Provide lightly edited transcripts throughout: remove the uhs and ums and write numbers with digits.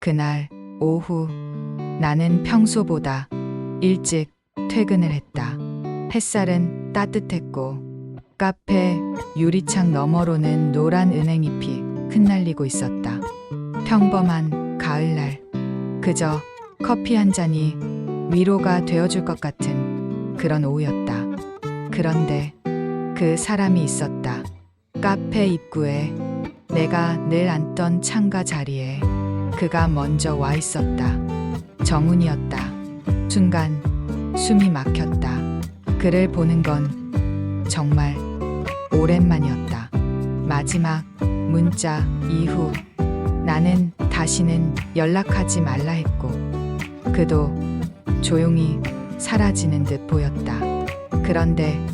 그날 오후 나는 평소보다 일찍 퇴근을 했다. 햇살은 따뜻했고 카페 유리창 너머로는 노란 은행잎이 흩날리고 있었다. 평범한 가을날 그저 커피 한 잔이 위로가 되어줄 것 같은 그런 오후였다. 그런데 그 사람이 있었다. 카페 입구에 내가 늘 앉던 창가 자리에 그가 먼저 와 있었다. 정훈이었다. 순간 숨이 막혔다. 그를 보는 건 정말 오랜만이었다. 마지막 문자 이후 나는 다시는 연락하지 말라 했고 그도 조용히 사라지는 듯 보였다. 그런데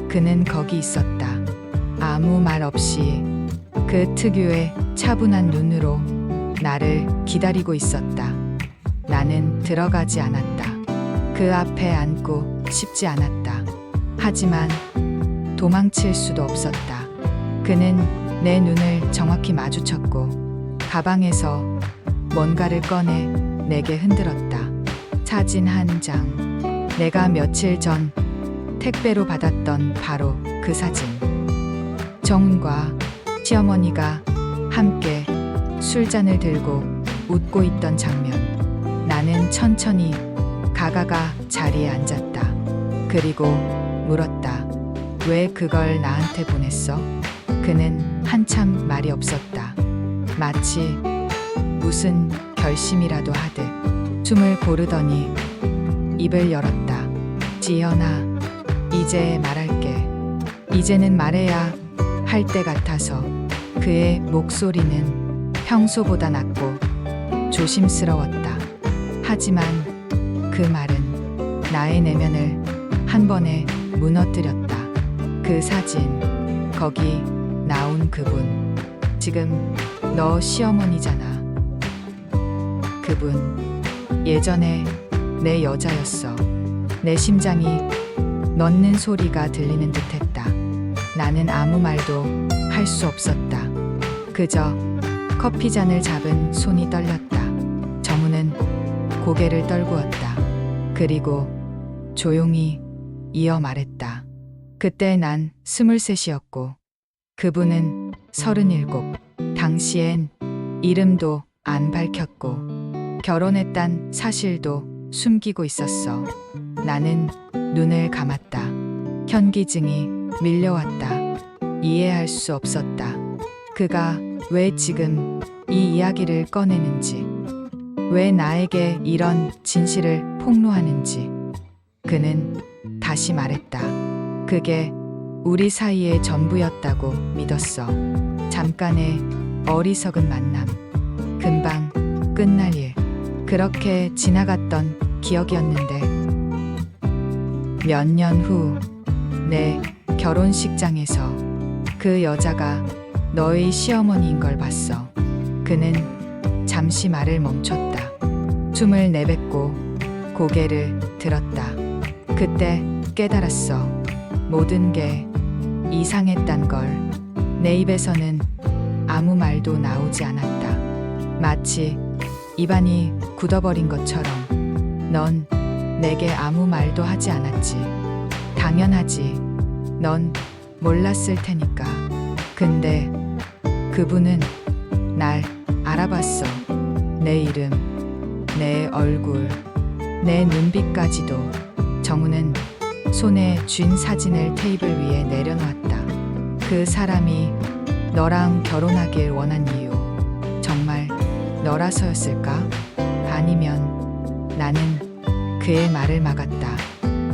그는 거기 있었다. 아무 말 없이 그 특유의 차분한 눈으로 나를 기다리고 있었다. 나는 들어가지 않았다. 그 앞에 앉고 싶지 않았다. 하지만 도망칠 수도 없었다. 그는 내 눈을 정확히 마주쳤고 가방에서 뭔가를 꺼내 내게 흔들었다. 사진 한 장. 내가 며칠 전 택배로 받았던 바로 그 사진. 정훈과 시어머니가 함께 술잔을 들고 웃고 있던 장면. 나는 천천히 가가가 자리에 앉았다. 그리고 물었다. 왜 그걸 나한테 보냈어? 그는 한참 말이 없었다. 마치 무슨 결심이라도 하듯 숨을 고르더니 입을 열었다. 지연아, 이제 말할게. 이제는 말해야 할 때 같아서. 그의 목소리는 평소보다 낮고 조심스러웠다. 하지만 그 말은 나의 내면을 한 번에 무너뜨렸다. 그 사진, 거기 나온 그분, 지금 너 시어머니잖아. 그분, 예전에 내 여자였어. 내 심장이 넣는 소리가 들리는 듯했다. 나는 아무 말도 할 수 없었다. 그저 커피잔을 잡은 손이 떨렸다. 정훈은 고개를 떨구었다. 그리고 조용히 이어 말했다. 그때 난 23이었고 그분은 37. 당시엔 이름도 안 밝혔고 결혼했단 사실도 숨기고 있었어. 나는 눈을 감았다. 현기증이 밀려왔다. 이해할 수 없었다. 그가 왜 지금 이 이야기를 꺼내는지, 왜 나에게 이런 진실을 폭로하는지. 그는 다시 말했다. 그게 우리 사이의 전부였다고 믿었어. 잠깐의 어리석은 만남. 금방 끝날 일. 그렇게 지나갔던 기억이었는데 몇 년 후 내 결혼식장에서 그 여자가 너의 시어머니인 걸 봤어. 그는 잠시 말을 멈췄다. 숨을 내뱉고 고개를 들었다. 그때 깨달았어. 모든 게 이상했단 걸. 내 입에서는 아무 말도 나오지 않았다. 마치 입안이 굳어버린 것처럼. 넌 내게 아무 말도 하지 않았지. 당연하지. 넌 몰랐을 테니까. 근데 그분은 날 알아봤어. 내 이름, 내 얼굴, 내 눈빛까지도. 정훈은 손에 쥔 사진을 테이블 위에 내려놓았다. 그 사람이 너랑 결혼하길 원한 이유, 정말 너라서였을까? 아니면 나는 그의 말을 막았다.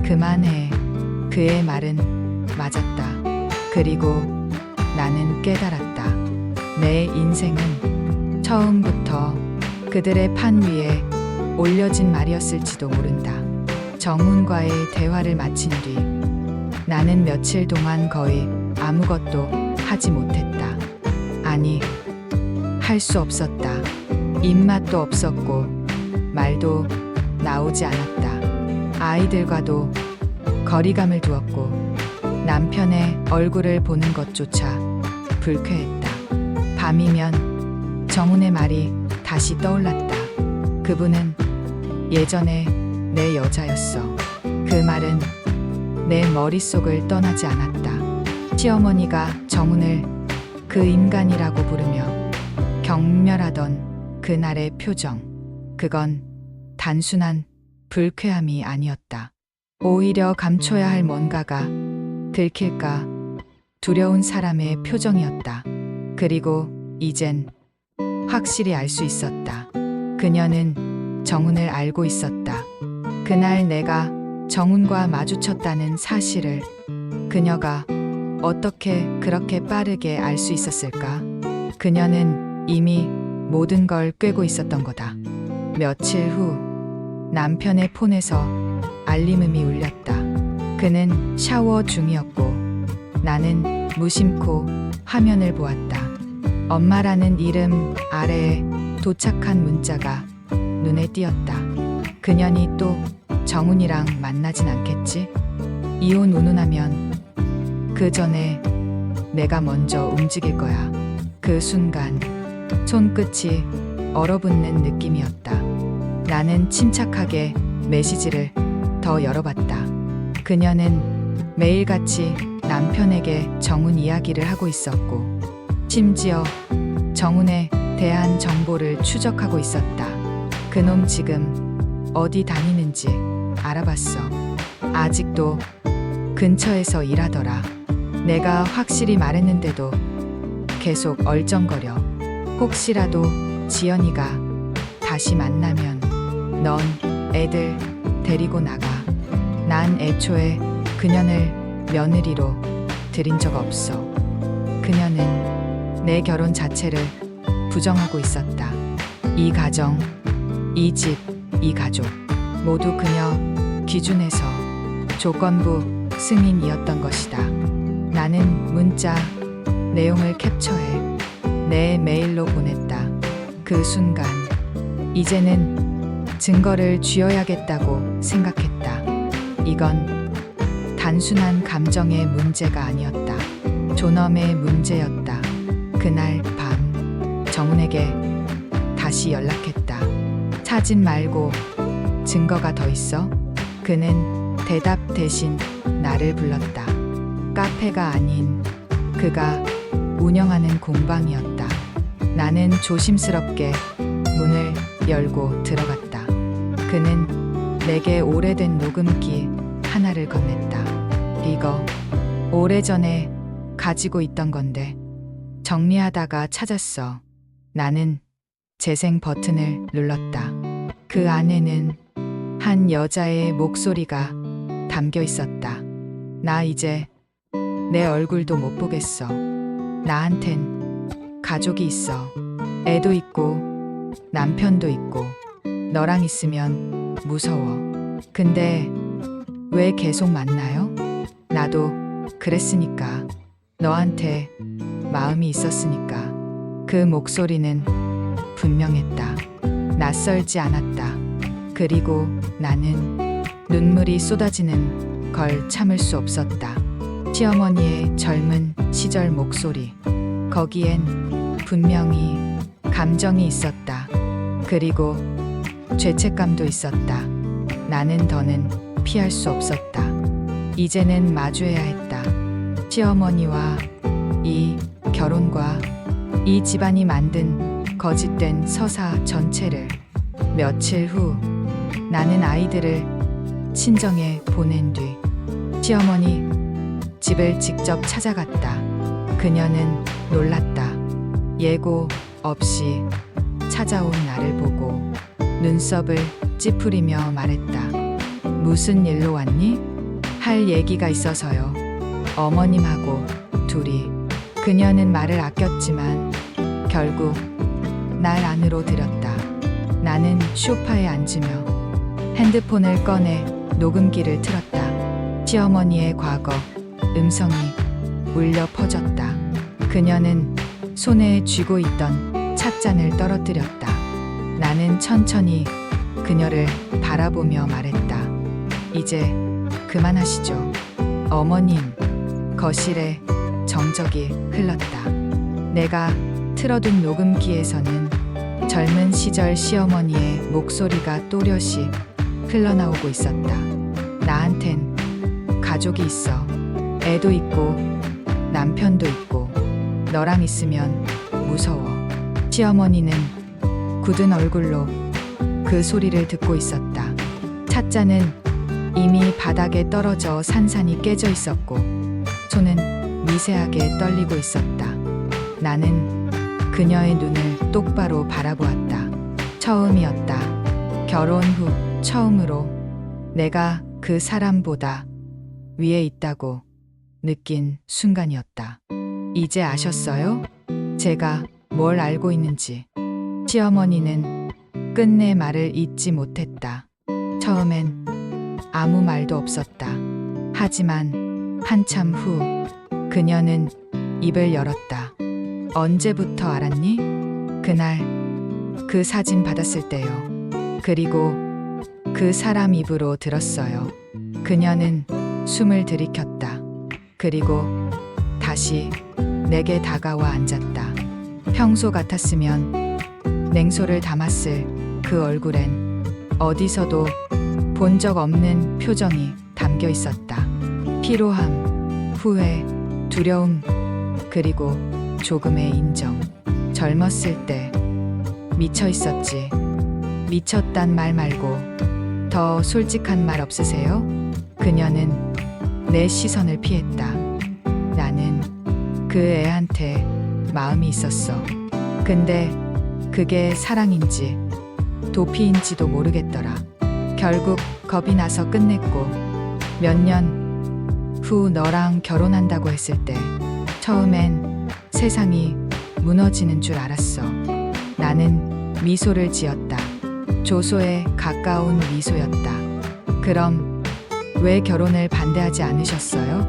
그만해. 그의 말은 맞았다. 그리고 나는 깨달았다. 내 인생은 처음부터 그들의 판 위에 올려진 말이었을지도 모른다. 정훈과의 대화를 마친 뒤 나는 며칠 동안 거의 아무것도 하지 못했다. 아니, 할 수 없었다. 입맛도 없었고 말도 나오지 않았다. 아이들과도 거리감을 두었고 남편의 얼굴을 보는 것조차 불쾌했다. 밤이면 정훈의 말이 다시 떠올랐다. 그분은 예전에 내 여자였어. 그 말은 내 머릿속을 떠나지 않았다. 시어머니가 정훈을 그 인간이라고 부르며 경멸하던 그날의 표정. 그건 단순한 불쾌함이 아니었다. 오히려 감춰야 할 뭔가가 들킬까 두려운 사람의 표정이었다. 그리고 이젠 확실히 알 수 있었다. 그녀는 정훈을 알고 있었다. 그날 내가 정훈과 마주쳤다는 사실을 그녀가 어떻게 그렇게 빠르게 알 수 있었을까? 그녀는 이미 모든 걸 꿰고 있었던 거다. 며칠 후 남편의 폰에서 알림음이 울렸다. 그는 샤워 중이었고 나는 무심코 화면을 보았다. 엄마라는 이름 아래에 도착한 문자가 눈에 띄었다. 그년이 또 정훈이랑 만나진 않겠지? 이혼 운운하면 그 전에 내가 먼저 움직일 거야. 그 순간 손끝이 얼어붙는 느낌이었다. 나는 침착하게 메시지를 더 열어봤다. 그녀는 매일같이 남편에게 정훈 이야기를 하고 있었고 심지어 정훈에 대한 정보를 추적하고 있었다. 그놈 지금 어디 다니는지 알아봤어. 아직도 근처에서 일하더라. 내가 확실히 말했는데도 계속 얼쩡거려. 혹시라도 지연이가 다시 만나면 넌 애들 데리고 나가. 난 애초에 그녀를 며느리로 들인 적 없어. 그녀는 내 결혼 자체를 부정하고 있었다. 이 가정, 이 집, 이 가족 모두 그녀 기준에서 조건부 승인이었던 것이다. 나는 문자 내용을 캡처해 내 메일로 보냈다. 그 순간 이제는 증거를 쥐어야겠다고 생각했다. 이건 단순한 감정의 문제가 아니었다. 존엄의 문제였다. 그날 밤 정훈에게 다시 연락했다. 사진 말고 증거가 더 있어? 그는 대답 대신 나를 불렀다. 카페가 아닌 그가 운영하는 공방이었다. 나는 조심스럽게 문을 열고 들어갔다. 그는 내게 오래된 녹음기 하나를 건넸다. 이거 오래전에 가지고 있던 건데 정리하다가 찾았어. 나는 재생 버튼을 눌렀다. 그 안에는 한 여자의 목소리가 담겨 있었다. 나 이제 내 얼굴도 못 보겠어. 나한텐 가족이 있어. 애도 있고 남편도 있고 너랑 있으면 무서워. 근데 왜 계속 만나요? 나도 그랬으니까. 너한테 마음이 있었으니까. 그 목소리는 분명했다. 낯설지 않았다. 그리고 나는 눈물이 쏟아지는 걸 참을 수 없었다. 시어머니의 젊은 시절 목소리. 거기엔 분명히 감정이 있었다. 그리고 죄책감도 있었다. 나는 더는 피할 수 없었다. 이제는 마주해야 했다. 시어머니와 이 결혼과 이 집안이 만든 거짓된 서사 전체를. 며칠 후 나는 아이들을 친정에 보낸 뒤 시어머니 집을 직접 찾아갔다. 그녀는 놀랐다. 예고 없이 찾아온 나를 보고 눈썹을 찌푸리며 말했다. 무슨 일로 왔니? 할 얘기가 있어서요. 어머님하고 둘이. 그녀는 말을 아꼈지만 결국 날 안으로 들였다. 나는 소파에 앉으며 핸드폰을 꺼내 녹음기를 틀었다. 시어머니의 과거 음성이 울려 퍼졌다. 그녀는 손에 쥐고 있던 찻잔을 떨어뜨렸다. 나는 천천히 그녀를 바라보며 말했다. 이제 그만하시죠. 어머님. 거실에 정적이 흘렀다. 내가 틀어둔 녹음기에서는 젊은 시절 시어머니의 목소리가 또렷이 흘러나오고 있었다. 나한텐 가족이 있어. 애도 있고 남편도 있고 너랑 있으면 무서워. 시어머니는 굳은 얼굴로 그 소리를 듣고 있었다. 찻잔은 이미 바닥에 떨어져 산산이 깨져 있었고 손은 미세하게 떨리고 있었다. 나는 그녀의 눈을 똑바로 바라보았다. 처음이었다. 결혼 후 처음으로 내가 그 사람보다 위에 있다고 느낀 순간이었다. 이제 아셨어요? 제가 뭘 알고 있는지. 시어머니는 끝내 말을 잇지 못했다. 처음엔 아무 말도 없었다. 하지만 한참 후 그녀는 입을 열었다. 언제부터 알았니? 그날 그 사진 받았을 때요. 그리고 그 사람 입으로 들었어요. 그녀는 숨을 들이켰다. 그리고 다시 내게 다가와 앉았다. 평소 같았으면 냉소를 담았을 그 얼굴엔 어디서도 본 적 없는 표정이 담겨 있었다. 피로함, 후회, 두려움, 그리고 조금의 인정. 젊었을 때 미쳐 있었지. 미쳤단 말 말고 더 솔직한 말 없으세요? 그녀는 내 시선을 피했다. 나는 그 애한테 마음이 있었어. 근데 그게 사랑인지 도피인지도 모르겠더라. 결국 겁이 나서 끝냈고 몇 년 후 너랑 결혼한다고 했을 때 처음엔 세상이 무너지는 줄 알았어. 나는 미소를 지었다. 조소에 가까운 미소였다. 그럼 왜 결혼을 반대하지 않으셨어요?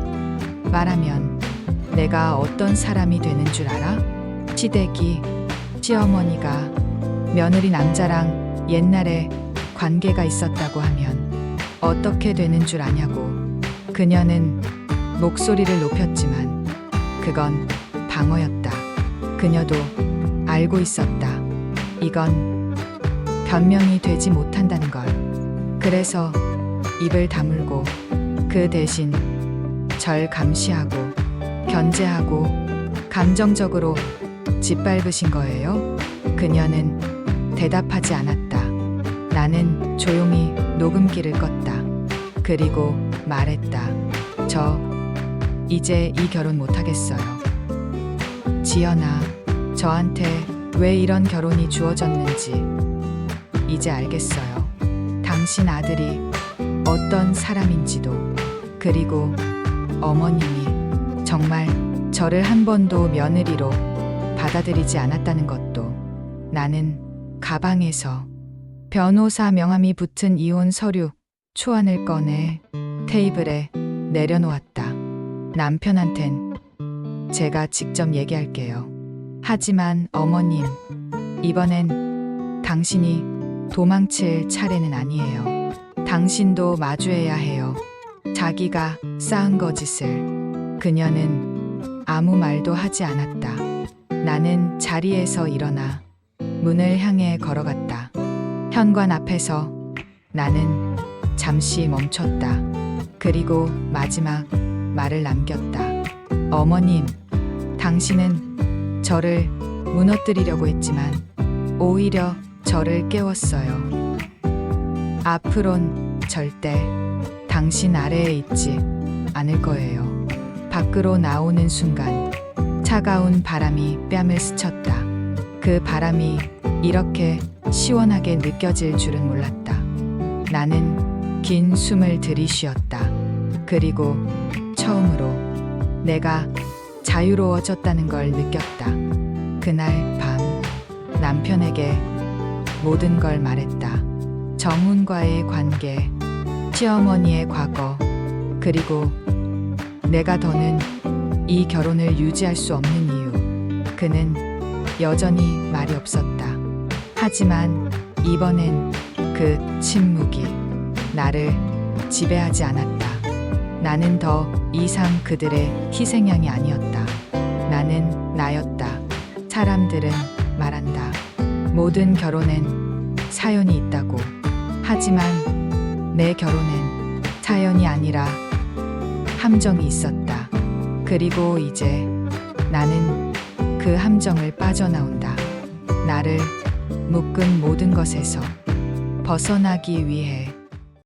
말하면 내가 어떤 사람이 되는 줄 알아? 시댁이, 시어머니가 며느리 남자랑 옛날에 관계가 있었다고 하면 어떻게 되는 줄 아냐고. 그녀는 목소리를 높였지만 그건 방어였다. 그녀도 알고 있었다. 이건 변명이 되지 못한다는 걸. 그래서 입을 다물고 그 대신 절 감시하고 견제하고 감정적으로 짓밟으신 거예요? 그녀는 대답하지 않았다. 나는 조용히 녹음기를 껐다. 그리고 말했다. 저 이제 이 결혼 못하겠어요. 지연아, 저한테 왜 이런 결혼이 주어졌는지 이제 알겠어요. 당신 아들이 어떤 사람인지도. 그리고 어머님이 정말 저를 한 번도 며느리로 받아들이지 않았다는 것도. 나는 가방에서 변호사 명함이 붙은 이혼 서류 초안을 꺼내 테이블에 내려놓았다. 남편한텐 제가 직접 얘기할게요. 하지만 어머님, 이번엔 당신이 도망칠 차례는 아니에요. 당신도 마주해야 해요. 자기가 쌓은 거짓을. 그녀는 아무 말도 하지 않았다. 나는 자리에서 일어나 문을 향해 걸어갔다. 현관 앞에서 나는 잠시 멈췄다. 그리고 마지막 말을 남겼다. 어머님, 당신은 저를 무너뜨리려고 했지만 오히려 저를 깨웠어요. 앞으론 절대 당신 아래에 있지 않을 거예요. 밖으로 나오는 순간 차가운 바람이 뺨을 스쳤다. 그 바람이 이렇게 시원하게 느껴질 줄은 몰랐다. 나는 긴 숨을 들이쉬었다. 그리고 처음으로 내가 자유로워졌다는 걸 느꼈다. 그날 밤 남편에게 모든 걸 말했다. 정훈과의 관계, 시어머니의 과거, 그리고 내가 더는 이 결혼을 유지할 수 없는 이유. 그는 여전히 말이 없었다. 하지만 이번엔 그 침묵이 나를 지배하지 않았다. 나는 더 이상 그들의 희생양이 아니었다. 나는 나였다. 사람들은 말한다. 모든 결혼엔 사연이 있다고. 하지만 내 결혼엔 사연이 아니라 함정이 있었다. 그리고 이제 나는 그 함정을 빠져나온다. 나를 묶은 모든 것에서 벗어나기 위해.